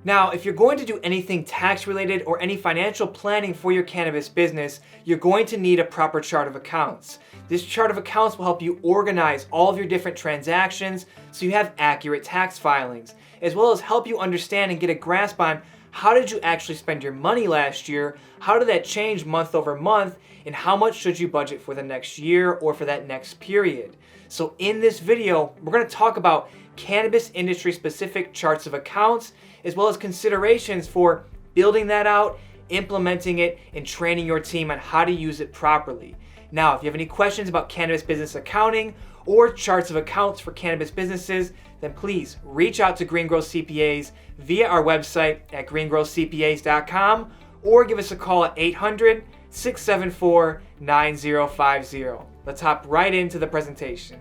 Now, if you're going to do anything tax related or any financial planning for your cannabis business, you're going to need a proper chart of accounts. This chart of accounts will help you organize all of your different transactions so you have accurate tax filings, as well as help you understand and get a grasp on how did you actually spend your money last year, how did that change month over month, and how much should you budget for the next year or for that next period. So in this video, we're going to talk about cannabis industry specific charts of accounts, as well as considerations for building that out, implementing it, and training your team on how to use it properly. Now, if you have any questions about cannabis business accounting or charts of accounts for cannabis businesses, then please reach out to Green Growth CPAs via our website at greengrowthcpas.com or give us a call at 800-674-9050. Let's hop right into the presentation.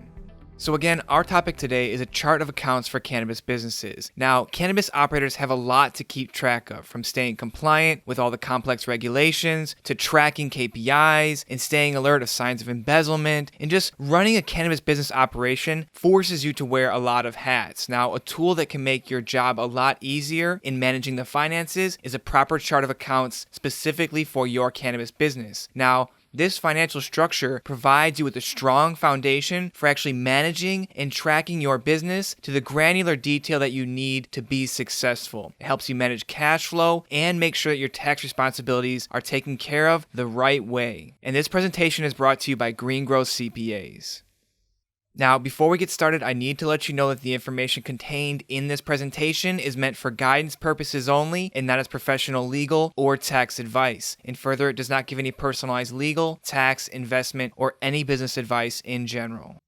So again, our topic today is a chart of accounts for cannabis businesses. Now, cannabis operators have a lot to keep track of, from staying compliant with all the complex regulations, to tracking KPIs, and staying alert of signs of embezzlement, and just running a cannabis business operation forces you to wear a lot of hats. Now, a tool that can make your job a lot easier in managing the finances is a proper chart of accounts specifically for your cannabis business. Now, this financial structure provides you with a strong foundation for actually managing and tracking your business to the granular detail that you need to be successful. It helps you manage cash flow and make sure that your tax responsibilities are taken care of the right way. And this presentation is brought to you by Green Growth CPAs. Now, before we get started, I need to let you know that the information contained in this presentation is meant for guidance purposes only and not as professional legal or tax advice. And further, it does not give any personalized legal, tax, investment, or any business advice in general.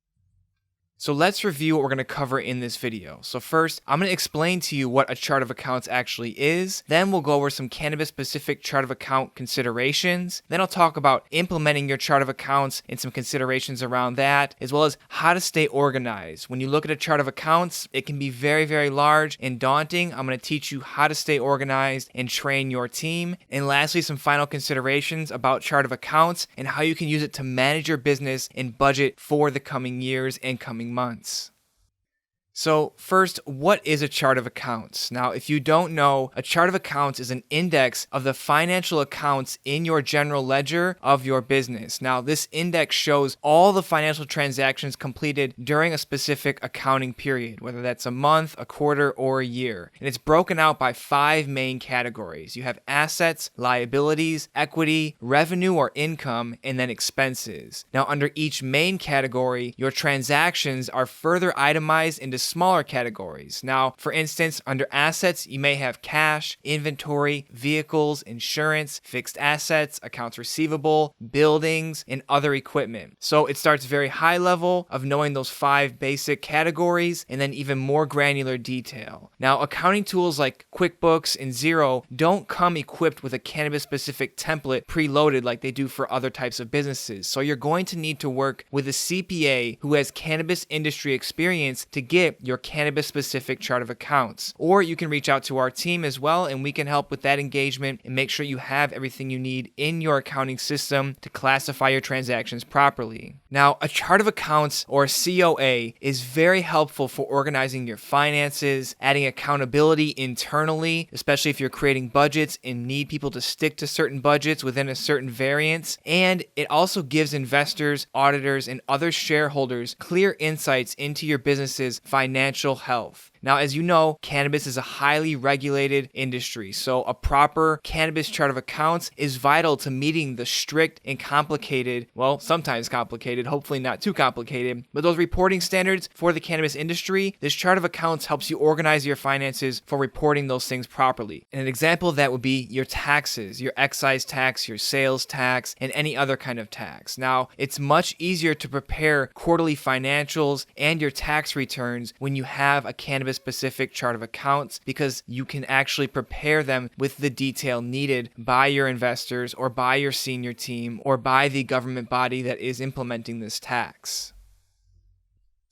So let's review what we're going to cover in this video. So first, I'm going to explain to you what a chart of accounts actually is. Then we'll go over some cannabis-specific chart of account considerations. Then I'll talk about implementing your chart of accounts and some considerations around that, as well as how to stay organized. When you look at a chart of accounts, it can be very, very large and daunting. I'm going to teach you how to stay organized and train your team. And lastly, some final considerations about chart of accounts and how you can use it to manage your business and budget for the coming years and coming months. So first, what is a chart of accounts? Now, if you don't know, a chart of accounts is an index of the financial accounts in your general ledger of your business. Now, this index shows all the financial transactions completed during a specific accounting period, whether that's a month, a quarter, or a year. And it's broken out by 5 main categories. You have assets, liabilities, equity, revenue or income, and then expenses. Now, under each main category, your transactions are further itemized into smaller categories. Now, for instance, under assets, you may have cash, inventory, vehicles, insurance, fixed assets, accounts receivable, buildings, and other equipment. So it starts very high level of knowing those 5 basic categories and then even more granular detail. Now, accounting tools like QuickBooks and Xero don't come equipped with a cannabis-specific template preloaded like they do for other types of businesses. So you're going to need to work with a CPA who has cannabis industry experience to get your cannabis-specific chart of accounts. Or you can reach out to our team as well, and we can help with that engagement and make sure you have everything you need in your accounting system to classify your transactions properly. Now, a chart of accounts, or COA, is very helpful for organizing your finances, adding accountability internally, especially if you're creating budgets and need people to stick to certain budgets within a certain variance. And it also gives investors, auditors, and other shareholders clear insights into your business's financial health. Now, as you know, cannabis is a highly regulated industry, so a proper cannabis chart of accounts is vital to meeting the strict and complicated, well, sometimes complicated, hopefully not too complicated, but those reporting standards for the cannabis industry. This chart of accounts helps you organize your finances for reporting those things properly. And an example of that would be your taxes, your excise tax, your sales tax, and any other kind of tax. Now, it's much easier to prepare quarterly financials and your tax returns when you have a cannabis-specific chart of accounts, because you can actually prepare them with the detail needed by your investors or by your senior team or by the government body that is implementing this tax.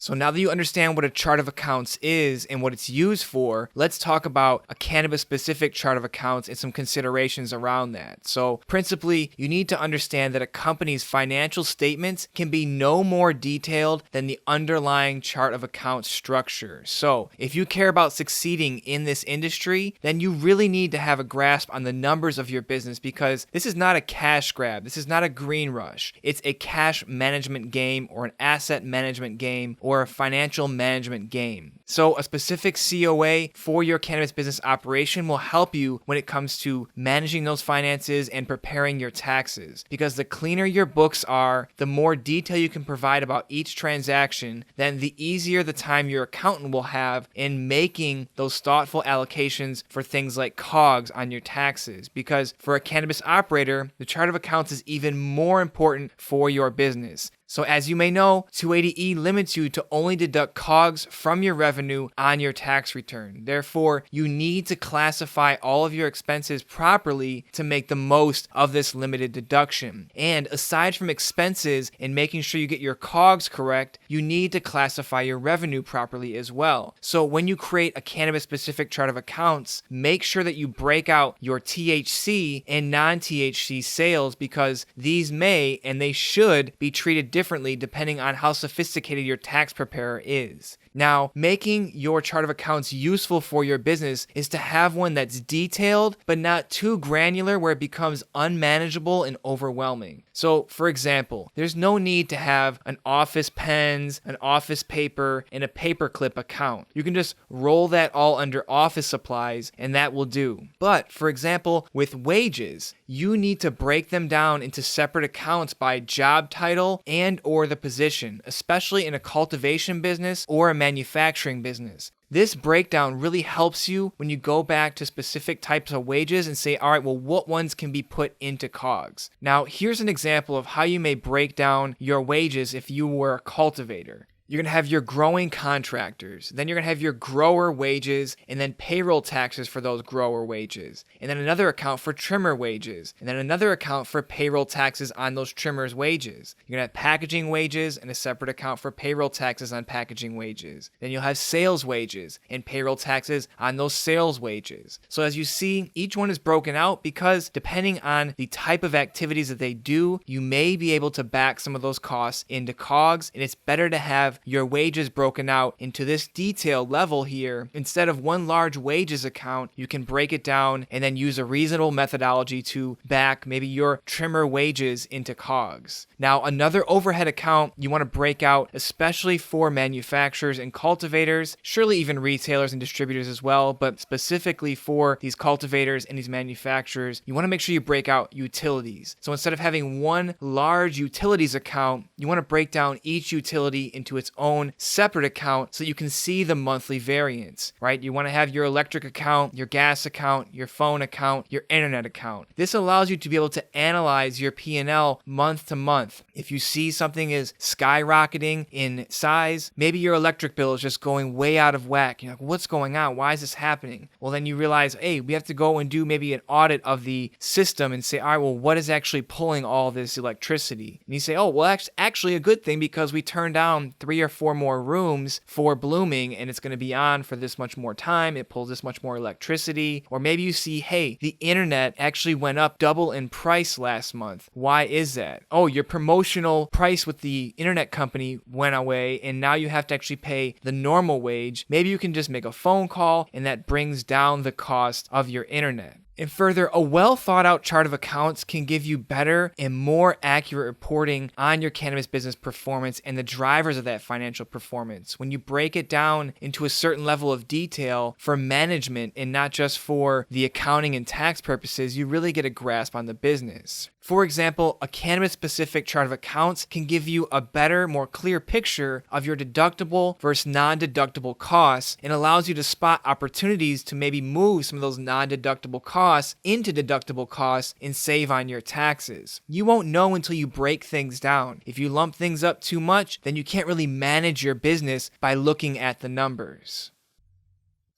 So now that you understand what a chart of accounts is and what it's used for, let's talk about a cannabis-specific chart of accounts and some considerations around that. So principally, you need to understand that a company's financial statements can be no more detailed than the underlying chart of accounts structure. So if you care about succeeding in this industry, then you really need to have a grasp on the numbers of your business, because this is not a cash grab. This is not a green rush. It's a cash management game or an asset management game or a financial management game. So a specific COA for your cannabis business operation will help you when it comes to managing those finances and preparing your taxes. Because the cleaner your books are, the more detail you can provide about each transaction, then the easier the time your accountant will have in making those thoughtful allocations for things like COGS on your taxes. Because for a cannabis operator, the chart of accounts is even more important for your business. So as you may know, 280E limits you to only deduct COGS from your revenue on your tax return. Therefore, you need to classify all of your expenses properly to make the most of this limited deduction. And aside from expenses and making sure you get your COGS correct, you need to classify your revenue properly as well. So when you create a cannabis-specific chart of accounts, make sure that you break out your THC and non-THC sales, because these may and they should be treated differently depending on how sophisticated your tax preparer is. Now, making your chart of accounts useful for your business is to have one that's detailed, but not too granular where it becomes unmanageable and overwhelming. So, for example, there's no need to have an office pens, an office paper, and a paperclip account. You can just roll that all under office supplies, and that will do. But, for example, with wages, you need to break them down into separate accounts by job title and or the position, especially in a cultivation business or a manufacturing business. This breakdown really helps you when you go back to specific types of wages and say, all right, well, what ones can be put into COGS? Now, here's an example of how you may break down your wages if you were a cultivator. You're going to have your growing contractors, then you're going to have your grower wages, and then payroll taxes for those grower wages, and then another account for trimmer wages, and then another account for payroll taxes on those trimmers' wages. You're going to have packaging wages and a separate account for payroll taxes on packaging wages. Then you'll have sales wages and payroll taxes on those sales wages. So as you see, each one is broken out because depending on the type of activities that they do, you may be able to back some of those costs into COGS, and it's better to have your wages broken out into this detailed level here. Instead of one large wages account, you can break it down and then use a reasonable methodology to back maybe your trimmer wages into COGS. Now, another overhead account you want to break out, especially for manufacturers and cultivators, surely even retailers and distributors as well, but specifically for these cultivators and these manufacturers, you want to make sure you break out utilities. So instead of having one large utilities account, you want to break down each utility into its own separate account so you can see the monthly variance, right? You want to have your electric account, your gas account, your phone account, your internet account. This allows you to be able to analyze your P&L month to month. If you see something is skyrocketing in size, maybe your electric bill is just going way out of whack. You're like, what's going on? Why is this happening? Well, then you realize, hey, we have to go and do maybe an audit of the system and say, all right, well, what is actually pulling all this electricity? And you say, oh, well, that's actually a good thing because we turned down 3 or 4 more rooms for blooming and it's going to be on for this much more time. It pulls this much more electricity. Or maybe you see, hey, the internet actually went up double in price last month. Why is that? Oh, your promotional price with the internet company went away and now you have to actually pay the normal wage. Maybe you can just make a phone call and that brings down the cost of your internet. And further, a well thought out chart of accounts can give you better and more accurate reporting on your cannabis business performance and the drivers of that financial performance. When you break it down into a certain level of detail for management and not just for the accounting and tax purposes, you really get a grasp on the business. For example, a cannabis-specific chart of accounts can give you a better, more clear picture of your deductible versus non-deductible costs and allows you to spot opportunities to maybe move some of those non-deductible costs into deductible costs and save on your taxes. You won't know until you break things down. If you lump things up too much, then you can't really manage your business by looking at the numbers.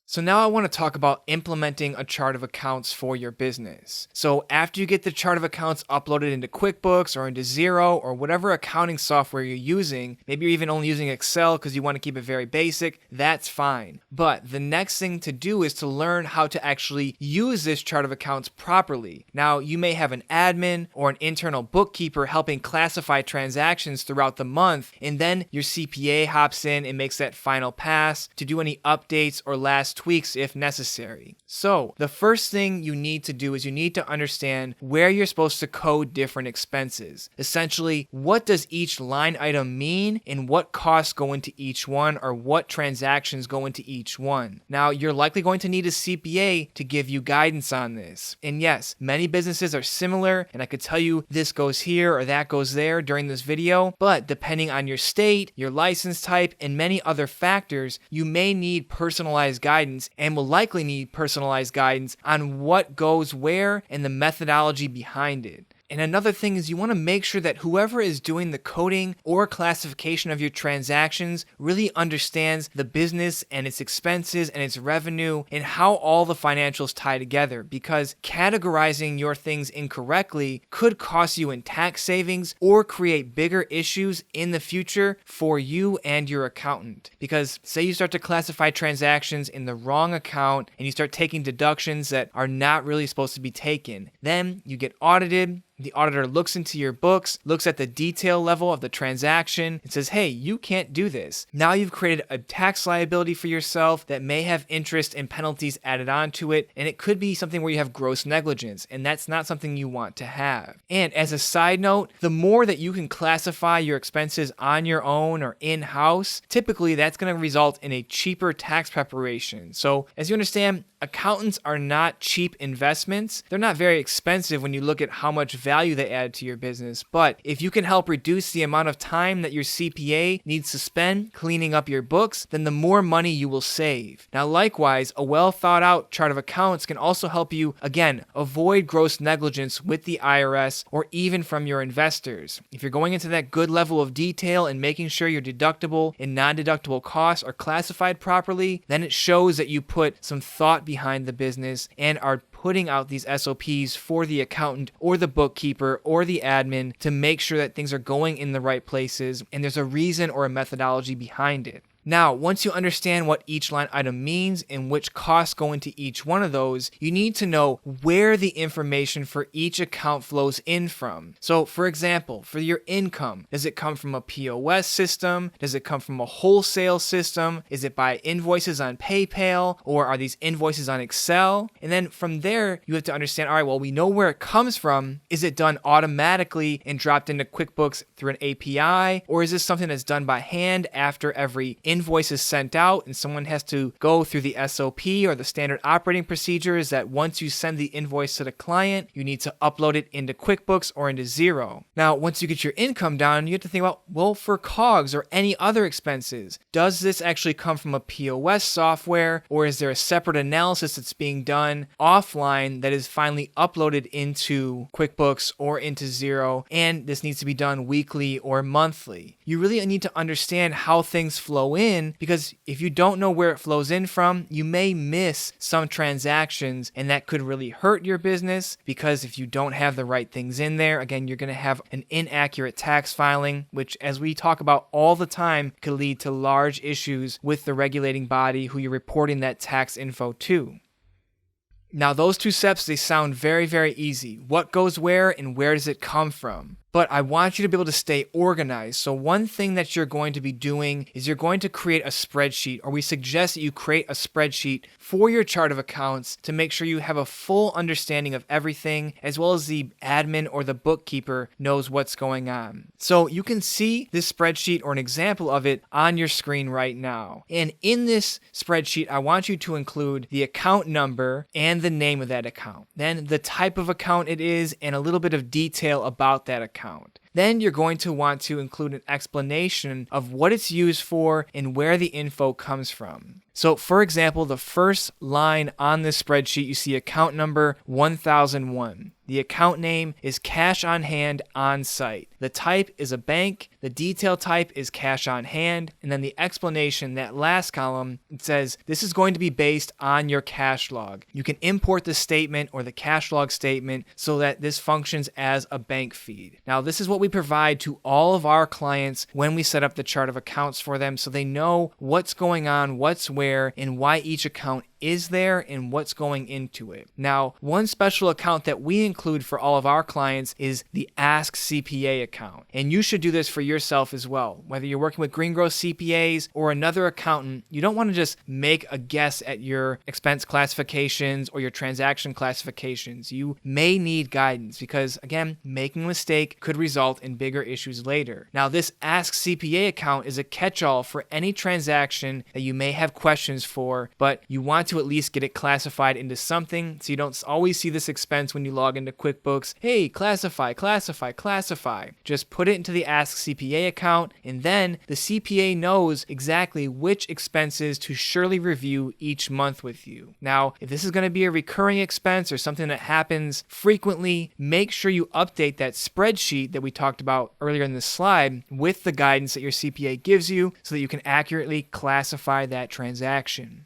So now I want to talk about implementing a chart of accounts for your business. So after you get the chart of accounts uploaded into QuickBooks or into Xero or whatever accounting software you're using, maybe you're even only using Excel because you want to keep it very basic, that's fine. But the next thing to do is to learn how to actually use this chart of accounts properly. Now, you may have an admin or an internal bookkeeper helping classify transactions throughout the month, and then your CPA hops in and makes that final pass to do any updates or last tweaks if necessary. So the first thing you need to do is you need to understand where you're supposed to code different expenses. Essentially, what does each line item mean and what costs go into each one, or what transactions go into each one. Now, you're likely going to need a CPA to give you guidance on this. And yes, many businesses are similar, and I could tell you this goes here or that goes there during this video, but depending on your state, your license type, and many other factors, you may need personalized guidance and will likely need personalized guidance on what goes where and the methodology behind it. And another thing is you want to make sure that whoever is doing the coding or classification of your transactions really understands the business and its expenses and its revenue and how all the financials tie together, because categorizing your things incorrectly could cost you in tax savings or create bigger issues in the future for you and your accountant. Because say you start to classify transactions in the wrong account and you start taking deductions that are not really supposed to be taken, then you get audited. The auditor looks into your books, looks at the detail level of the transaction, and says, hey, you can't do this. Now you've created a tax liability for yourself that may have interest and penalties added onto it, and it could be something where you have gross negligence, and that's not something you want to have. And as a side note, the more that you can classify your expenses on your own or in-house, typically that's going to result in a cheaper tax preparation. So as you understand, accountants are not cheap investments. They're not very expensive when you look at how much value they add to your business. But if you can help reduce the amount of time that your CPA needs to spend cleaning up your books, then the more money you will save. Now, likewise, a well thought out chart of accounts can also help you, again, avoid gross negligence with the IRS or even from your investors. If you're going into that good level of detail and making sure your deductible and non-deductible costs are classified properly, then it shows that you put some thought behind the business and are putting out these SOPs for the accountant or the bookkeeper or the admin to make sure that things are going in the right places and there's a reason or a methodology behind it. Now, once you understand what each line item means and which costs go into each one of those, you need to know where the information for each account flows in from. So, for example, for your income, does it come from a POS system? Does it come from a wholesale system? Is it by invoices on PayPal? Or are these invoices on Excel? And then from there, you have to understand, all right, well, we know where it comes from. Is it done automatically and dropped into QuickBooks through an API? Or is this something that's done by hand after every invoice is sent out and someone has to go through the SOP or the standard operating procedures that once you send the invoice to the client, you need to upload it into QuickBooks or into Xero. Now, once you get your income down, you have to think about, well, for COGS or any other expenses, does this actually come from a POS software, or is there a separate analysis that's being done offline that is finally uploaded into QuickBooks or into Xero, and this needs to be done weekly or monthly? You really need to understand how things flow in, because if you don't know where it flows in from, you may miss some transactions, and that could really hurt your business, because if you don't have the right things in there, again, you're going to have an inaccurate tax filing, which, as we talk about all the time, could lead to large issues with the regulating body who you're reporting that tax info to. Now, those two steps, they sound very, very easy. What goes where and where does it come from? But I want you to be able to stay organized. So one thing that you're going to be doing is you're going to create a spreadsheet, or we suggest that you create a spreadsheet for your chart of accounts to make sure you have a full understanding of everything, as well as the admin or the bookkeeper knows what's going on. So you can see this spreadsheet or an example of it on your screen right now. And in this spreadsheet, I want you to include the account number and the name of that account, then the type of account it is, and a little bit of detail about that account. Then you're going to want to include an explanation of what it's used for and where the info comes from. So, for example, the first line on this spreadsheet, you see account number 1001. The account name is cash on hand on site. The type is a bank. The The detail type is cash on hand, and then the explanation, that last column, it says this is going to be based on your cash log. You can import the statement or the cash log statement so that this functions as a bank feed. Now, this is what we provide to all of our clients when we set up the chart of accounts for them, so they know what's going on, what's where, and why each account is there and what's going into it. Now, one special account that we include for all of our clients is the Ask CPA account. And you should do this for yourself as well. Whether you're working with green growth CPAs or another accountant, you don't want to just make a guess at your expense classifications or your transaction classifications. You may need guidance because, again, making a mistake could result in bigger issues later. Now, this Ask CPA account is a catch-all for any transaction that you may have questions for, but you want to at least get it classified into something so you don't always see this expense when you log into QuickBooks. Hey, classify. Just put it into the Ask CPA account, and then the CPA knows exactly which expenses to surely review each month with you. Now, if this is going to be a recurring expense or something that happens frequently, make sure you update that spreadsheet that we talked about earlier in this slide with the guidance that your CPA gives you so that you can accurately classify that transaction.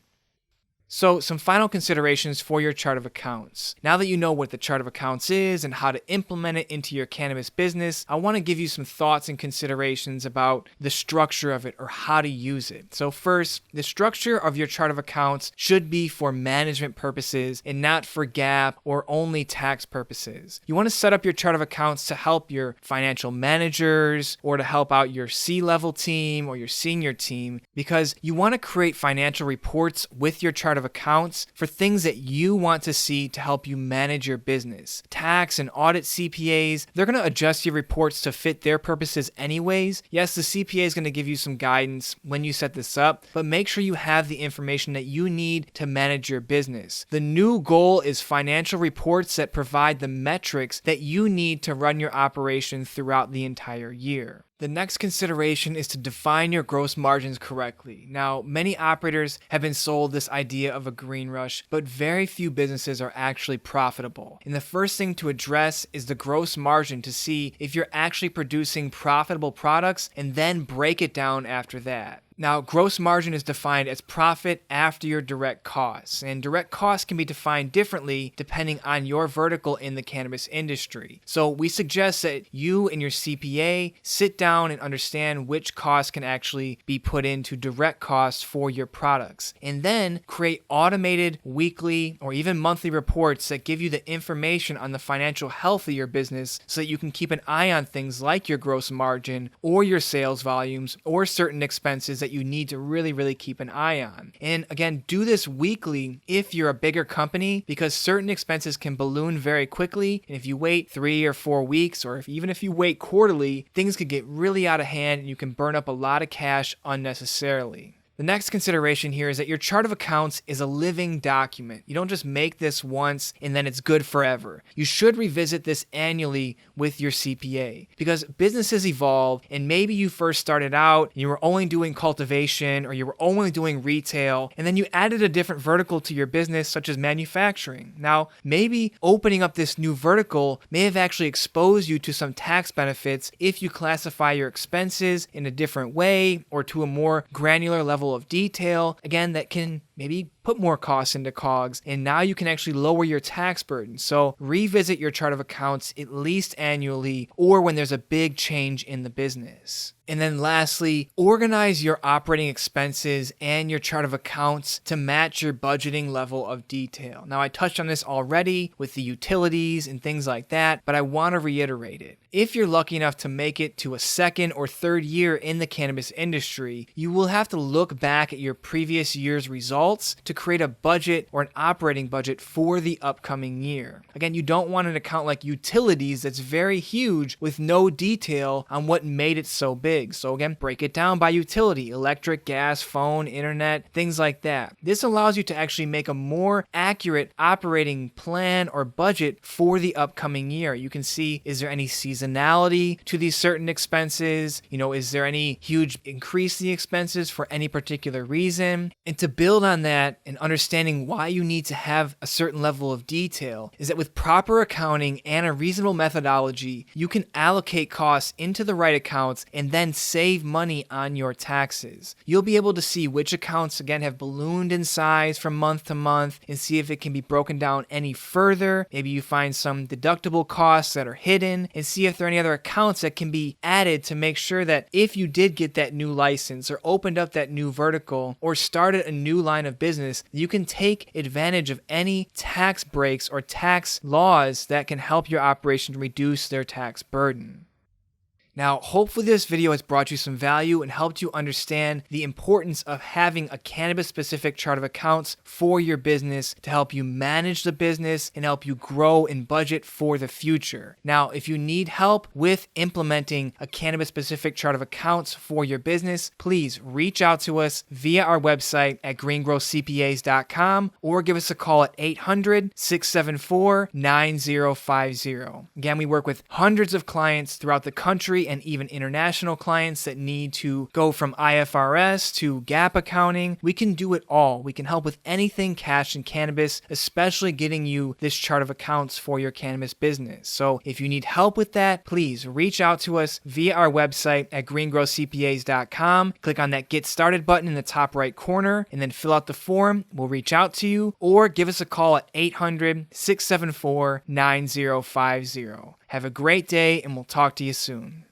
So, some final considerations for your chart of accounts. Now that you know what the chart of accounts is and how to implement it into your cannabis business, I want to give you some thoughts and considerations about the structure of it or how to use it. So first, the structure of your chart of accounts should be for management purposes and not for GAAP or only tax purposes. You want to set up your chart of accounts to help your financial managers or to help out your C-level team or your senior team, because you want to create financial reports with your chart of accounts for things that you want to see to help you manage your business. Tax and audit CPAs, they're going to adjust your reports to fit their purposes anyways. Yes, the CPA is going to give you some guidance when you set this up, but make sure you have the information that you need to manage your business. The new goal is financial reports that provide the metrics that you need to run your operation throughout the entire year. The next consideration is to define your gross margins correctly. Now, many operators have been sold this idea of a green rush, but very few businesses are actually profitable. And the first thing to address is the gross margin to see if you're actually producing profitable products, and then break it down after that. Now, gross margin is defined as profit after your direct costs, and direct costs can be defined differently depending on your vertical in the cannabis industry. So we suggest that you and your CPA sit down and understand which costs can actually be put into direct costs for your products, and then create automated weekly or even monthly reports that give you the information on the financial health of your business so that you can keep an eye on things like your gross margin or your sales volumes or certain expenses that you need to really keep an eye on. And again, do this weekly if you're a bigger company, because certain expenses can balloon very quickly. And if you wait 3 or 4 weeks, or even if you wait quarterly, things could get really out of hand and you can burn up a lot of cash unnecessarily. The next consideration here is that your chart of accounts is a living document. You don't just make this once and then it's good forever. You should revisit this annually with your CPA, because businesses evolve, and maybe you first started out and you were only doing cultivation or you were only doing retail, and then you added a different vertical to your business such as manufacturing. Now, maybe opening up this new vertical may have actually exposed you to some tax benefits if you classify your expenses in a different way or to a more granular level of detail, again, that can maybe put more costs into COGS, and now you can actually lower your tax burden. So revisit your chart of accounts at least annually or when there's a big change in the business. And then lastly, organize your operating expenses and your chart of accounts to match your budgeting level of detail. Now, I touched on this already with the utilities and things like that, but I want to reiterate it. If you're lucky enough to make it to a second or third year in the cannabis industry, you will have to look back at your previous year's results to create a budget or an operating budget for the upcoming year. Again, you don't want an account like utilities that's very huge with no detail on what made it so big. So again, break it down by utility: electric, gas, phone, internet, things like that. This allows you to actually make a more accurate operating plan or budget for the upcoming year. You can see, is there any seasonality to these certain expenses? Is there any huge increase in the expenses for any particular reason? And to build on on that and understanding why you need to have a certain level of detail is that with proper accounting and a reasonable methodology, you can allocate costs into the right accounts and then save money on your taxes. You'll be able to see which accounts, again, have ballooned in size from month to month and see if it can be broken down any further. Maybe you find some deductible costs that are hidden and see if there are any other accounts that can be added to make sure that if you did get that new license or opened up that new vertical or started a new line of business, you can take advantage of any tax breaks or tax laws that can help your operation reduce their tax burden. Now, hopefully this video has brought you some value and helped you understand the importance of having a cannabis-specific chart of accounts for your business to help you manage the business and help you grow and budget for the future. Now, if you need help with implementing a cannabis-specific chart of accounts for your business, please reach out to us via our website at greengrowcpas.com or give us a call at 800-674-9050. Again, we work with hundreds of clients throughout the country and even international clients that need to go from IFRS to GAAP accounting. We can do it all. We can help with anything cash and cannabis, especially getting you this chart of accounts for your cannabis business. So if you need help with that, please reach out to us via our website at greengrowcpas.com. Click on that Get Started button in the top right corner and then fill out the form. We'll reach out to you or give us a call at 800-674-9050. Have a great day and we'll talk to you soon.